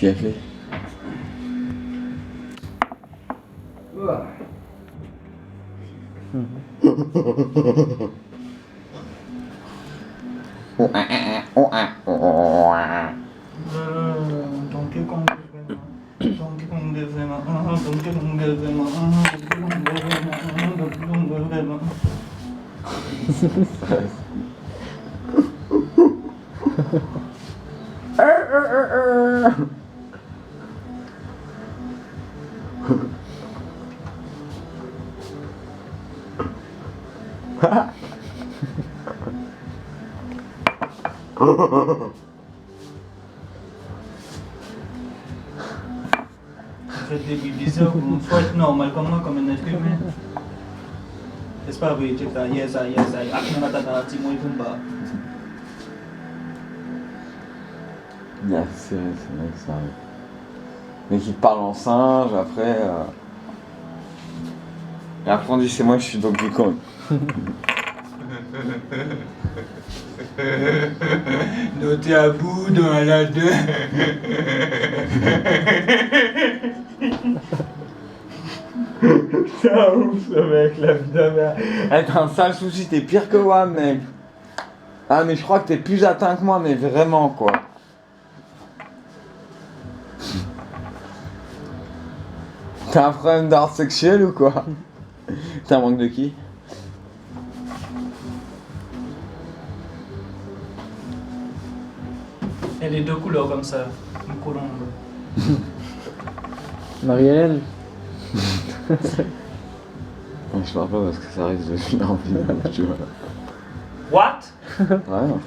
tu as fait? Faites des bizarres, il faut être normal comme moi, comme un être humain. C'est pas vrai, tu as yes, Yeah, c'est vrai que ça arrive. Mais qui te parle en singe, après... Et après on dit c'est moi je suis Donkey Kong. Donc t'es à bout dans la deux. C'est un ouf ce mec, la vie de merde. Eh, t'as un sale souci, t'es pire que moi mec. Ah mais je crois que t'es plus atteint que moi, mais vraiment quoi. T'as un problème d'art sexuel ou quoi? T'as un manque de qui? Il y a les deux couleurs comme ça, une colombe. Marie-Hélène. Je parle pas parce que ça risque de finir en vidéo, tu vois. What? Ouais, non.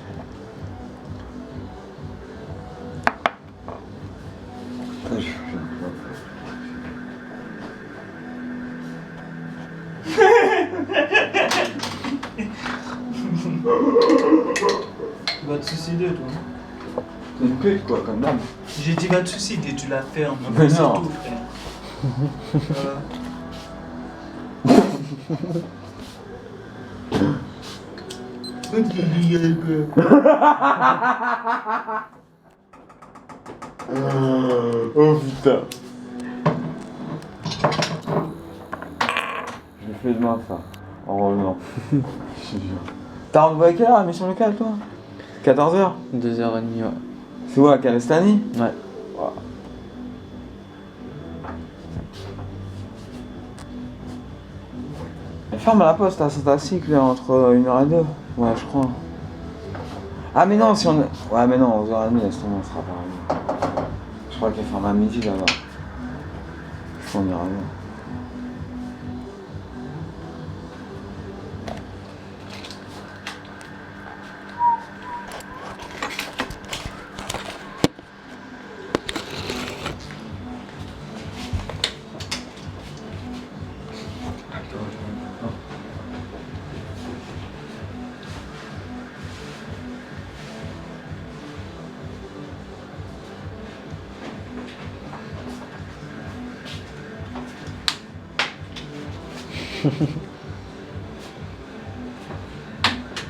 Tu vas te suicider toi. C'est une pute quoi, comme dame. J'ai dit va te suicider, tu la fermes. Mais C'est non. tout frère. Voilà. Oh putain. Je le fais demain ça, en revenant. Je te jure. T'as rendu à quelle heure la mission locale toi? 14h? 2h30, ouais. C'est où à Calestani? Ouais. Wow. Elle ferme la poste à Saint-Acycle entre 1h et 2. Ouais, je crois. Ah, mais non, si on. Ouais, mais non, 11h30, laisse tomber, on sera pareil. Je crois qu'elle ferme à midi là-bas. Je crois qu'on ira bien.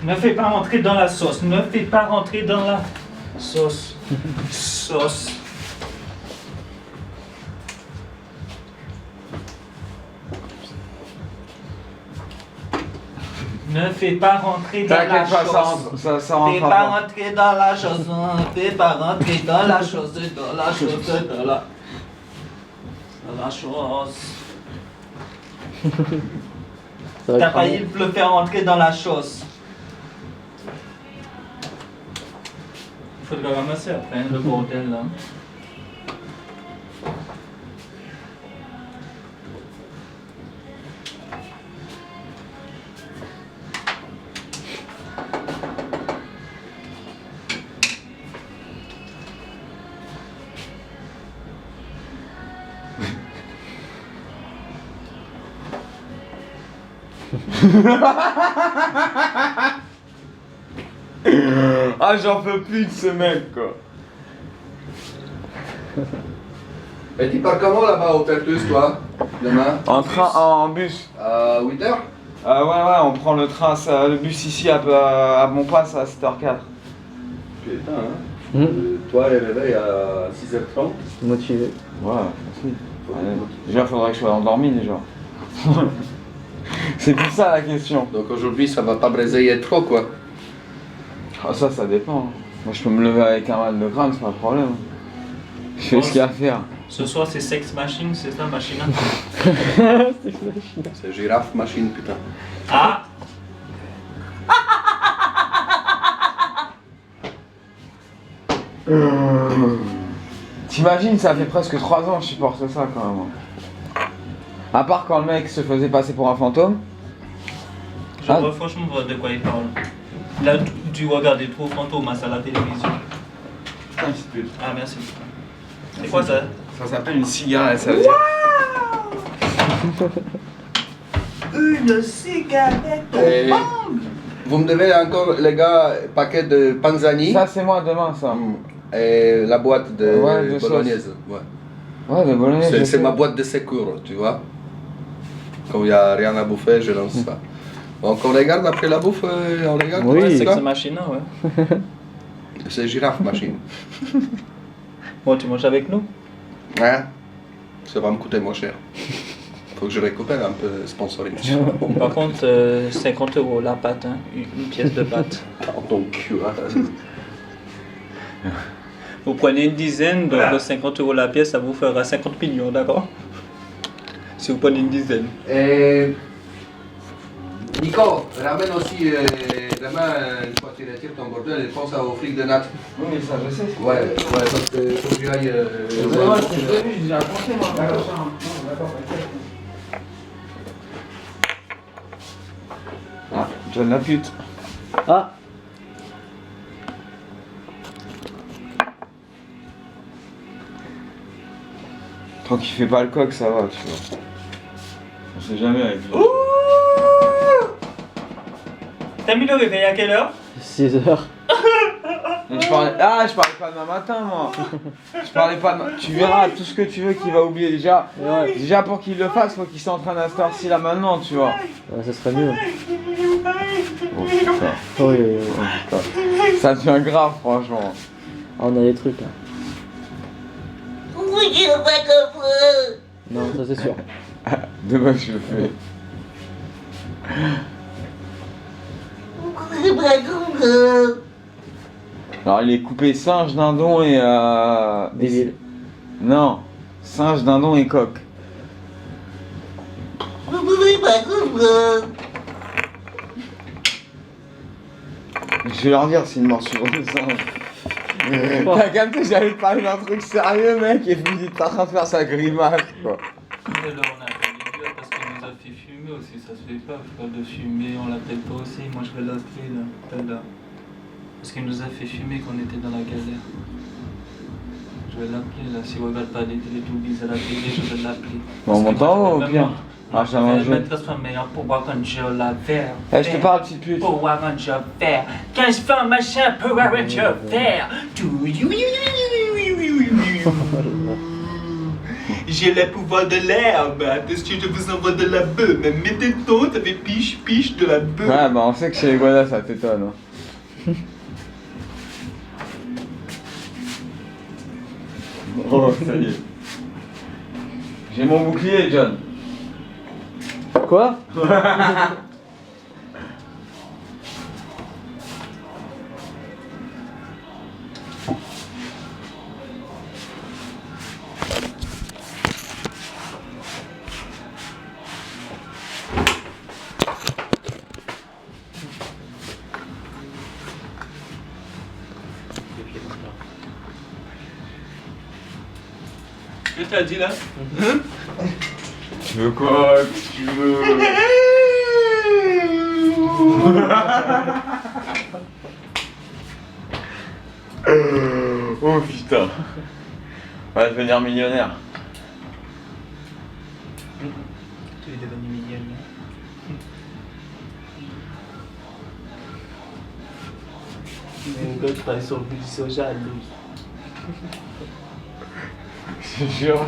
Ne fais pas rentrer dans la sauce. Ne fais pas rentrer dans la sauce. Sauce. Ne fais pas rentrer dans la T'inquiète pas, sauce. ça rentre Fais pas rentrer dans la chose. Fais pas rentrer dans la chose. Dans la chose. Dans la chose. T'as failli le faire rentrer dans la chose. Il faudrait ramasser après le bordel là. Ah, j'en peux plus de ce mec quoi. Et tu pars comment là-bas au Pertus, toi? Demain? En train, en bus. À 8h? Ouais, on prend le train, le bus ici à Montpasse à 7h04. Putain, hein. Toi, le réveil à 6h30. Motivé. Ouais, facile. Ouais, déjà, faudrait que je sois endormi déjà. C'est plus ça la question. Donc aujourd'hui, ça va pas braiser trop, quoi. Ah, ça dépend. Moi, je peux me lever avec un mal de crâne, c'est pas le problème. Je fais ce qu'il y a à faire. Ce soir, c'est Sex Machine, c'est ça, Machina? C'est girafe machine, putain. Ah! T'imagines, ça fait presque 3 ans que je supporte ça quand même. À part quand le mec se faisait passer pour un fantôme. Je vois franchement de quoi il parle. Là, tu regardes trop fantômes à la télévision. Putain, c'est plus. Ah, merci. C'est quoi ça? Ça s'appelle une cigarette, ça veut dire. Une cigarette Et vous me devez encore, les gars, paquet de panzani. Ça, c'est moi demain, ça. Et la boîte de, Ouais, de bolognaise. Ouais. Ouais, de bolognaise. C'est ma boîte de secours, tu vois. Quand il n'y a rien à bouffer, je lance ça. Donc on regarde après la bouffe, on regarde. Oui, c'est Sex ça. Machina, ouais. C'est girafe machine. Bon, tu manges avec nous? Ouais. Ça va me coûter moins cher. Faut que je récupère un peu sponsoring. Par contre, 50 € la pâte, hein. Une pièce de pâte. Dans ton cul, hein. Vous prenez une dizaine, donc de 50 € la pièce, ça vous fera 50 millions, d'accord? Si vous prenez une dizaine. Et Nico, ramène aussi demain, une fois que tu retires ton bordel, et pense au fric de natte. Oui, mais ça, je sais. Ouais, parce que faut que j'y aille. Moi, c'est prévu, j'ai déjà pensé, moi. D'accord, Ah, John la pute. Ah, Tant qu'il fait pas le coq, ça va, tu vois. On sait jamais avec lui. T'as mis le réveil à quelle heure? 6 heures. Mais je parlais pas demain matin, moi. Je parlais pas de Tu verras tout ce que tu veux qu'il va oublier déjà. Ouais, Déjà pour qu'il le fasse, faut qu'il s'entraîne à cette heure-ci là maintenant, tu vois. ouais, ça serait mieux. Oh putain. Oui, oui, oui. Oh, putain. Ça devient grave, franchement. Ah, on a des trucs là. Non, ça c'est sûr. Demain, je le fais. Alors, il est coupé singe, dindon et. Débile. Non, singe, dindon et coq. Je vais leur dire c'est une morsure de singe. T'as capté, j'allais te parler d'un truc sérieux, mec, et puis il est en train de faire sa grimace, quoi. Mais là, on a fait l'idiot parce qu'on nous a fait fumer aussi, ça se fait pas, frère, de fumer, on l'appelle pas aussi. Moi, je vais l'appeler là, tout à l'heure. Parce qu'il nous a fait fumer quand on était dans la galère. Je vais l'appeler là, si on regarde pas des Télétoubbies à la télé, je vais l'appeler. Bon, on m'entend ou bien? Ah, ça m'a Je joué. vais transformer en pouvoir quand je la faire. Eh, je te parle, petite pute. Pouvoir quand je faire. Quand je fais un machin, pouvoir quand je faire. J'ai le pouvoir de l'herbe, parce que je vous envoie de la bœuf. Mais mettez donc, t'avais piche de la bœuf. Ouais, bah on sait que chez les Guadas, ça t'étonne. Hein. Oh, ça y est. J'ai mon bouclier, John. Quoi? Qu'est-ce que t'as dit là? Tu veux quoi? Tu veux. Oh putain. On va devenir millionnaire. Tu es devenu millionnaire. Mais une gosse pas sur le soja à l'eau. Je te jure,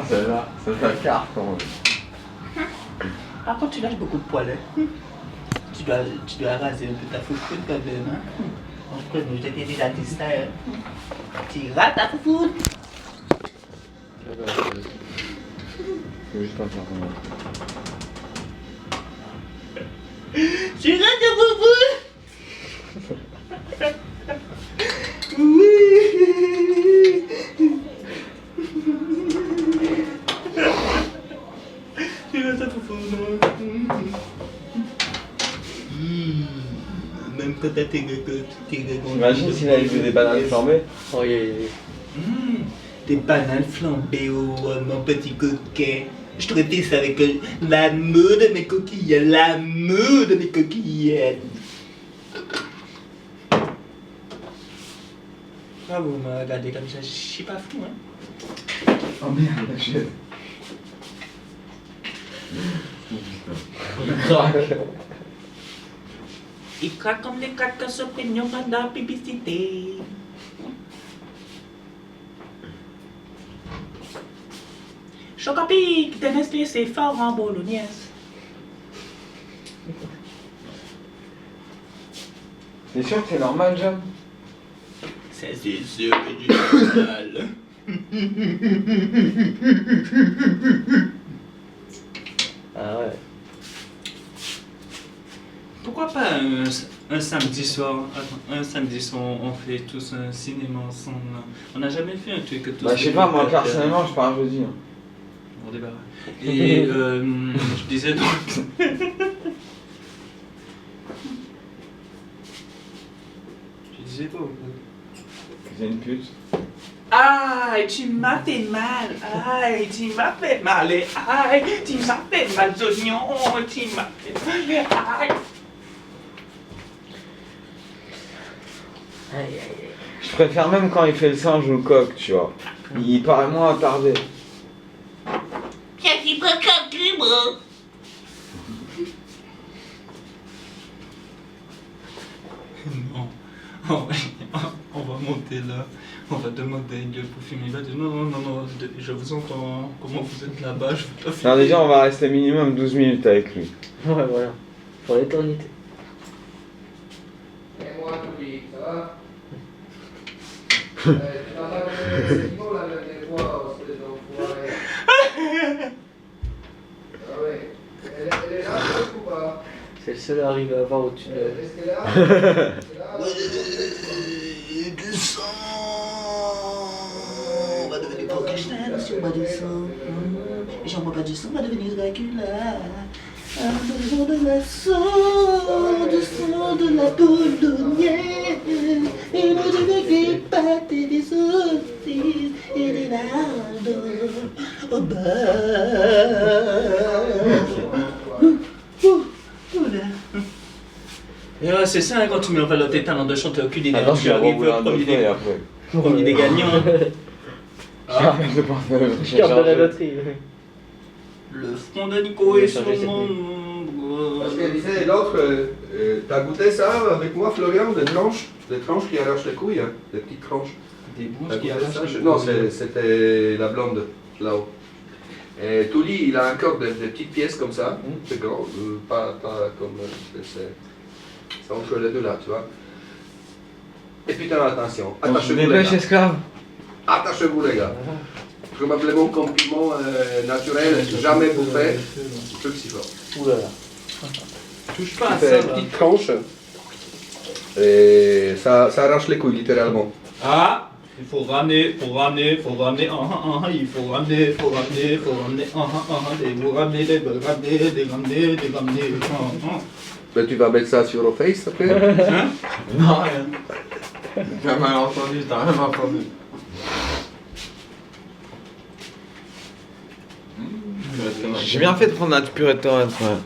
celle-là, ça carte quand même. Ah, quand tu lâches beaucoup de poils, hein, tu dois raser un peu ta foufoune quand même. Hein. Entre nous, j'étais déjà distrait. Tu rates ta foufoune. Faut juste pas faire comme Tu rates ta foufoune. Oui. Tu rates ta foufoune. Même quand t'as tes Imagine s'il avait fait des bananes flambées. Oh, yeah. Des bananes flambées, oh, mon petit coquin. Je t'aurais fait ça avec l'amour de mes coquillettes, l'amour de mes coquillettes. Ah, vous me regardez comme ça, je suis pas fou, hein. Oh merde, la chaise. Il craque comme les craques se plaignent pendant la publicité. Chocapic, Tennessee, c'est fort en bolognaise. T'es sûr que c'est normal, John? Ça, c'est sûr que du normal. Ah ouais. Pourquoi pas un samedi soir? Attends, un samedi soir, on fait tous un cinéma ensemble. On n'a jamais fait un truc que tous. Bah, je sais pas, moi personnellement, je pars jeudi. Hein. On débarrasse. Et je disais donc. Tu disais quoi? C'est une pute. Aïe, tu m'as fait mal. Aïe, tu m'as fait mal. Aïe, tu m'as fait mal, oignons. Tu m'as fait mal. Aïe. Aïe, aïe, aïe. Je préfère même quand il fait le singe ou le coq, tu vois. Il paraît moins attardé. Qu'est-ce qu'il peut comme tu, bro? Non. On va monter là. On va demander à une gueule pour filmer. Il va dire non, je vous entends. Comment vous êtes là-bas? Je veux pas filmer. Non, déjà, on va rester minimum 12 minutes avec lui. Ouais, voilà. Pour l'éternité. Et moi, Touli, ça va? Tu n'as pas donné le signal la dernière fois, ces enfoirés. Ah ouais. Elle est là, ou pas? C'est le seul à arriver à voir au-dessus de. Est-ce qu'elle est là? Du sang. On va devenir Frankenstein si on boit du sang. Et si on boit pas du sang, on va devenir Dracula. Un besoin de la sang, du sang de la bolognaise. Et moi je veux des pâtes et des saucisses et des lardons. Oh bah. Et ouais, c'est ça hein, quand tu me révèles tes talents de chanteur aucune idée. Attends, tu je vais arrives rebouler un premier autre et des, après. premier des gagnants. J'arrête de parler. Je garde de la loterie. Le front de Nico est sur mon Parce qu'elle disait, l'autre, t'as goûté ça avec moi, Florian, des tranches qui arrachent les couilles, hein, des petites tranches. Des T'as bouches qui goûté arrachent ça? les Non, couilles. c'était la blonde, là-haut. Et Touli, il a encore des petites pièces comme ça, c'est grand, pas comme. C'est entre les deux là, tu vois. Et putain, attention, On se attachez-vous les dépêche, gars. esclave. Attachez-vous les gars. Probablement compliment naturel, jamais bouffé, truc si fort. Ouh là là. Touche pas à C'est ça. une Là. petite tranche. Et ça arrache les couilles, littéralement. Ah, il faut ramener, il faut ramener, il faut ramener, vous ramenez, Ben, tu vas mettre ça sur le face après. Hein? Non, rien. T'as mal entendu, t'as rien entendu. J'ai bien fait de prendre un purée de tomate, ouais.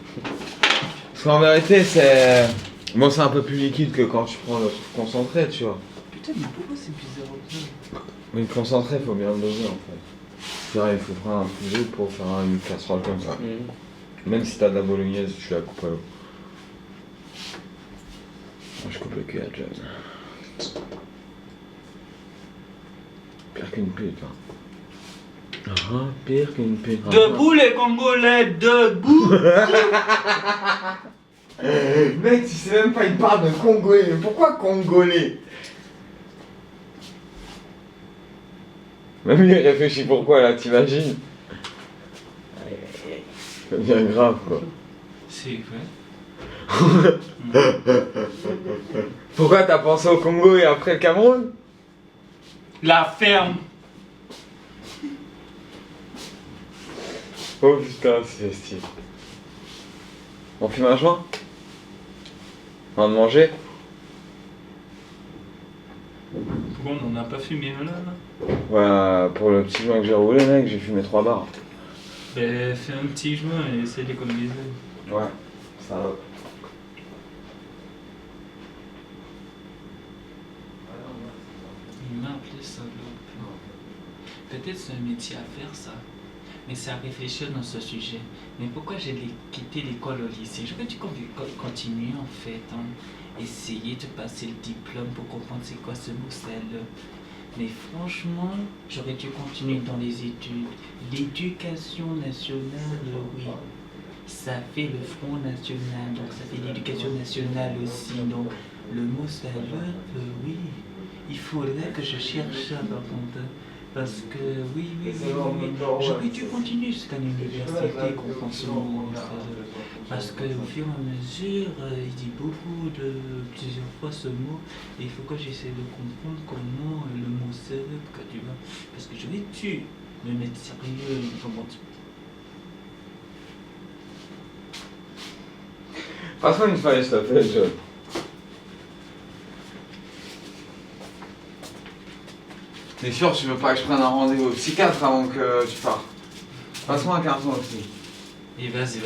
Parce qu'en vérité, c'est. Bon, c'est un peu plus liquide que quand tu prends le concentré, tu vois. Putain, mais pourquoi c'est bizarre au final? Mais le concentré, faut bien le doser en fait. C'est-à-dire, il faut prendre un peu d'eau pour faire une casserole comme ça. Même si t'as de la bolognaise, tu la coupes à l'eau. Moi, je coupe le cul à John. Pire qu'une pute, hein. Pire qu'une pute. Debout les Congolais, debout! Mec, tu sais même pas, il parle de Congolais. Mais pourquoi Congolais? Même lui il réfléchit pourquoi là, t'imagines? Ça devient grave quoi. C'est vrai. Pourquoi t'as pensé au Congo et après le Cameroun? La ferme. Oh putain, c'est stylé. On fume un joint? Avant de manger? Pourquoi on n'en a pas fumé un là? Ouais, pour le petit joint que j'ai roulé, mec, j'ai fumé 3 barres. Ben, fais un petit joint et essaie d'économiser. Ouais, ça va. Il m'a appelé salope. Peut-être c'est un métier à faire ça. Mais c'est à réfléchir dans ce sujet. Mais pourquoi j'ai quitté l'école au lycée? J'aurais dû continuer en fait. Hein. Essayer de passer le diplôme pour comprendre c'est quoi ce mot salope. Mais franchement, j'aurais dû continuer dans les études. L'éducation nationale, oui. Ça fait le Front National, donc ça fait l'éducation nationale aussi. Donc le mot salope, oui. Il faudrait que je cherche ça par contre. Parce que oui. J'aurais dû continuer jusqu'à l'université comprendre ce mot. Parce qu'au fur et à mesure, il dit plusieurs fois ce mot. Et il faut que j'essaie de comprendre comment le mot salope, tu vois. Parce que j'aurais dû me mettre sérieux. Comment tu... Passe-moi une feuille, s'il te plaît, John. T'es sûr, tu veux pas que je prenne un rendez-vous au psychiatre avant que tu partes? Passe-moi un carton aussi. Et vas-y.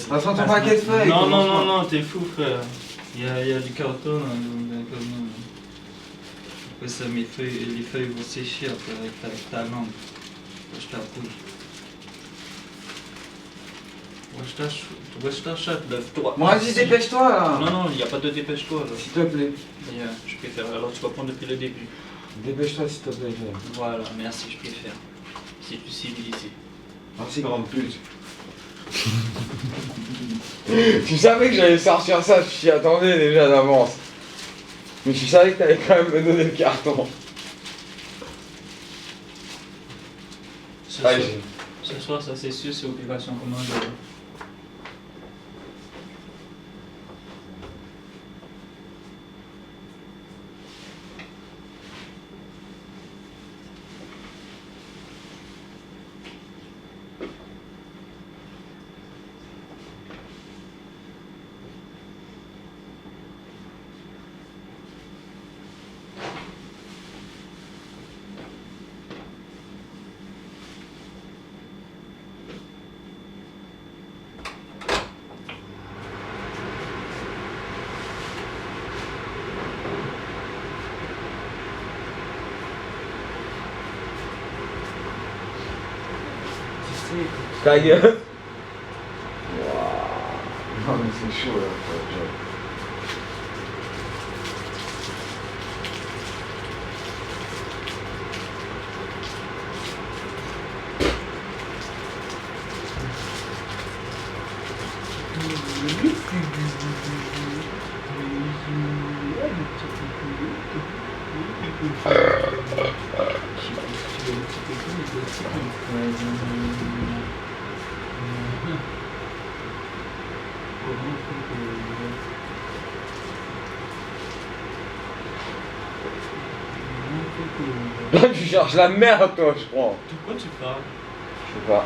Passe-moi ton paquet de feuilles. Non, t'es fou, frère. Il y a du carton là, donc, après ça, les feuilles vont sécher après avec ta langue. Je t'approuve. Je t'achète, lève-toi. Bon, vas-y, dépêche-toi là. Non, il n'y a pas de dépêche-toi là. S'il te plaît. Je préfère. Alors tu vas prendre depuis le début. Dépêche-toi, s'il te plaît. Voilà, merci, je préfère. C'est plus civilisé. Merci, grande pute. Tu savais que j'allais sortir ça, je t'y attendais déjà d'avance. Mais tu savais que t'allais quand même me donner le carton. Ce soir, ça c'est sûr, c'est opération commando. Ta gueule. Waouh. Non mais c'est chaud là. Là tu cherches la merde toi je crois. De quoi tu parles? Je sais pas.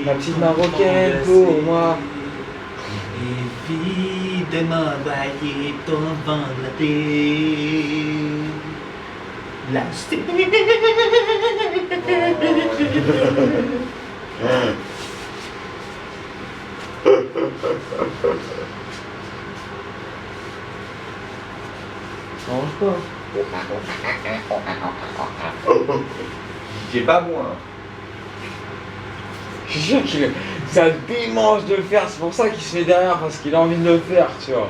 La petite marocaine pour moi. Évidemment, voyez ton Bangladesh. La Ça mange pas. C'est pas bon hein. Je suis sûr qu'il ça le démange de le faire, c'est pour ça qu'il se met derrière parce qu'il a envie de le faire, tu vois.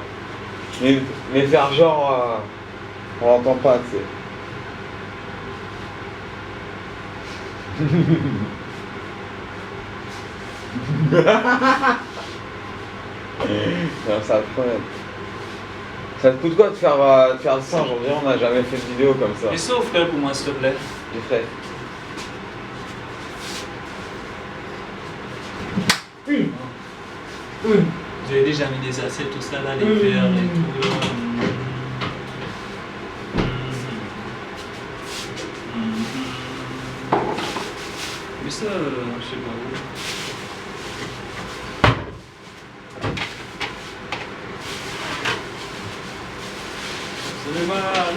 Mais faire genre on l'entend pas, tu sais. Non, ça te promène. Ça te coûte quoi de faire le singe? On dirait on n'a jamais fait de vidéo comme ça. Et ça au frère pour moi, s'il te plaît. Les frères. Vous avez déjà mis des assiettes, tout ça là, les verres et tout là. Mais ça, je sais pas où. C'est mal.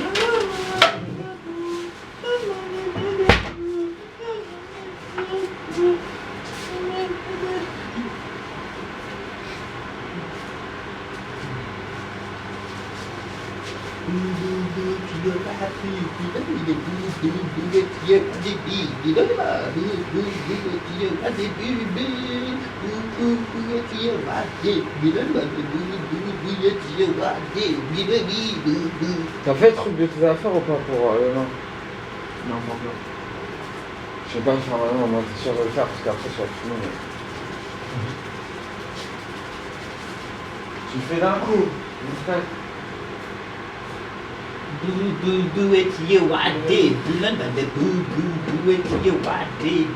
T'as fait le truc de tes affaires ou pas pour le nain? Non, pas encore. Je sais pas faire maintenant, moi t'es sûr de le faire parce qu'après je vais filmer. Mais... Tu le fais d'un coup, vite fait. Do it you I did. Do it you I did.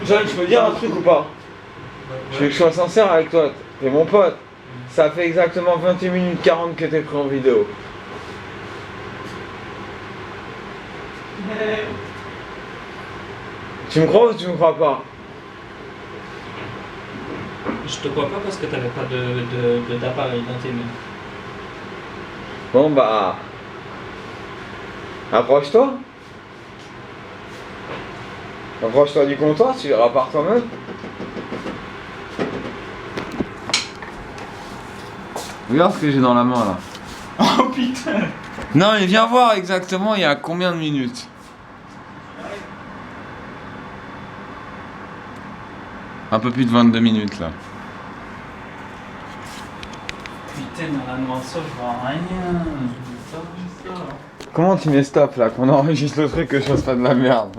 John, je peux dire un truc ou pas? Je veux que je sois sincère avec toi, t'es mon pote. Ça fait exactement 21 minutes 40 que t'es pris en vidéo. Tu me crois ou tu me crois pas? Je te crois pas parce que t'avais pas d'appareil dans tes mains. Bon bah... Approche-toi. Approche-toi du comptoir, tu verras par toi-même. Regarde ce que j'ai dans la main là. Oh putain! Non mais viens voir exactement il y a combien de minutes. Un peu plus de 22 minutes là. Putain, dans la noirceur, je vois rien. Je vois pas ça. Comment tu mets stop là, qu'on enregistre le truc que je fasse pas de la merde?